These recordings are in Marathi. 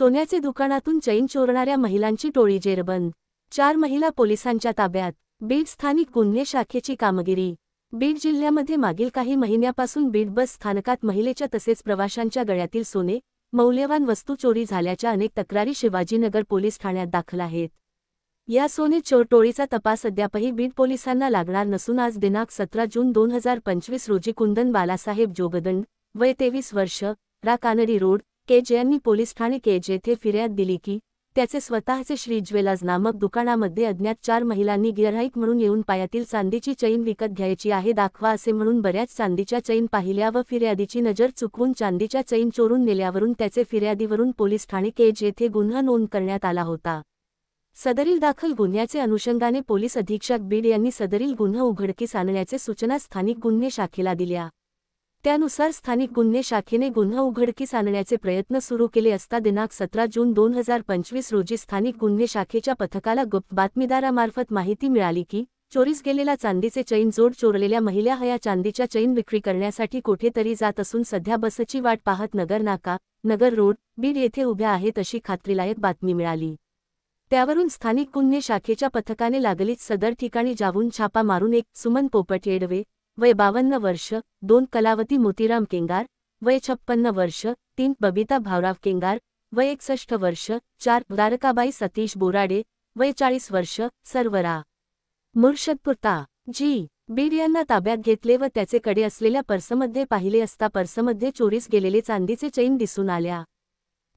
सोन्याचे दुकानातून चैन चोरणाऱ्या महिलांची टोळी जेरबंद। 4 महिला पोलिसांच्या ताब्यात। बीड स्थानिक गुन्हे शाखेची कामगिरी। बीड जिल्ह्यामध्ये मागील काही महिन्यापासून बीड बस स्थानकात महिलेच्या तसेच प्रवाशांच्या गळ्यातील सोने, मौल्यवान वस्तू चोरी झाल्याच्या अनेक तक्रारी शिवाजीनगर पोलीस ठाण्यात दाखल आहेत। या सोने चोर टोळीचा तपास अद्यापही बीड पोलिसांना लागणार नसून आज दिनांक 17 जून 2025 रोजी कुंदन बालासाहेब जोगदंड, वय 23 वर्ष, रा कानडी रोड, केज यांनी पोलीस ठाणे केज येथे फिर्याद दिली की त्याचे स्वतःचे श्री ज्वेलर्स नामक दुकानामध्ये अज्ञात 4 महिलांनी गिऱ्हाईक म्हणून येऊन पायातील चांदीची चैन विकत घ्यायची आहे दाखवा असे म्हणून बऱ्याच चांदीच्या चैन पाहिल्या व फिर्यादीची नजर चुकवून चांदीच्या चैन चोरून नेल्यावरून त्याचे फिर्यादीवरून पोलीस ठाणे केज येथे गुन्हा नोंद करण्यात आला होता। सदरील दाखल गुन्ह्याचे अनुषंगाने पोलीस अधीक्षक बीड यांनी सदरील गुन्हा उघडकीस आणण्याचे सूचना स्थानिक गुन्हे शाखेला दिल्या। त्यानुसार स्थानिक गुन्हे शाखेने गुन्हा उघडकीस आणण्याचे प्रयत्न सुरू केले असता दिनांक 17 जून 2025 रोजी स्थानिक गुन्हे शाखेच्या पथकाला गुप्त बातमीदारामार्फत माहिती मिळाली की चोरीस गेलेला चांदीचे चैन जोड चोरलेल्या महिला हया चांदीच्या चैन विक्री करण्यासाठी कुठेतरी जात असून सध्या बसची वाट पाहत नगर नाका, नगर रोड, बीड येथे उभ्या आहेत अशी खात्रीलायक बातमी मिळाली। त्यावरून स्थानिक गुन्हे शाखेच्या पथकाने लागलीच सदर ठिकाणी जाऊन छापा मारून एक सुमन पोपट येडवे, वय 52 वर्ष, 2 कलावती मोतीराम केंगार, वय 56 वर्ष, 3 बबिता भावराव केंगार, वय 61 वर्ष, 4 द्वारकाबाई सतीश बोराडे, वय 40 वर्ष, सर्वरा मुर्शदपूर ता. जी. बीड यांना ताब्यात घेतले व त्याचे कडे असलेल्या पर्समध्ये पाहिले असता पर्समध्ये चोरीस गेलेले चांदीचे चैन दिसून आल्या।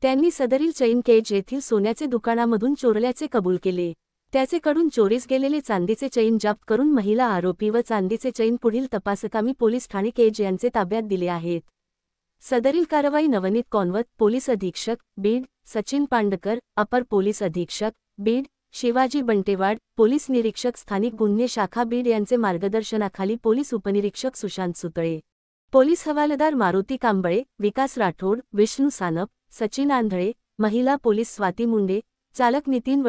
त्यांनी सदरील चैन केज येथील सोन्याचे दुकानामधून चोरल्याचे कबूल केले। त्याचे कडून चोरीस गेलेले चांदीचे चैन जप्त करून महिला आरोपी व चांदीचे चैन पुढील तपासकामी पोलीस ठाणे केज यांचे ताब्यात दिले आहेत। सदरील कारवाई नवनीत कॉन्वत, पोलीस अधीक्षक, बीड, सचिन पांडकर, अपर पोलीस अधीक्षक, बीड, शिवाजी बंटेवाड, पोलीस निरीक्षक स्थानिक गुन्हे शाखा बीड यांचे मार्गदर्शनाखाली पोलीस उपनिरीक्षक सुशांत सुतळे, पोलीस हवालदार मारुती कांबळे, विकास राठोड, विष्णू सानप, सचिन आंधळे, महिला पोलीस स्वाती मुंडे, चालक नितीन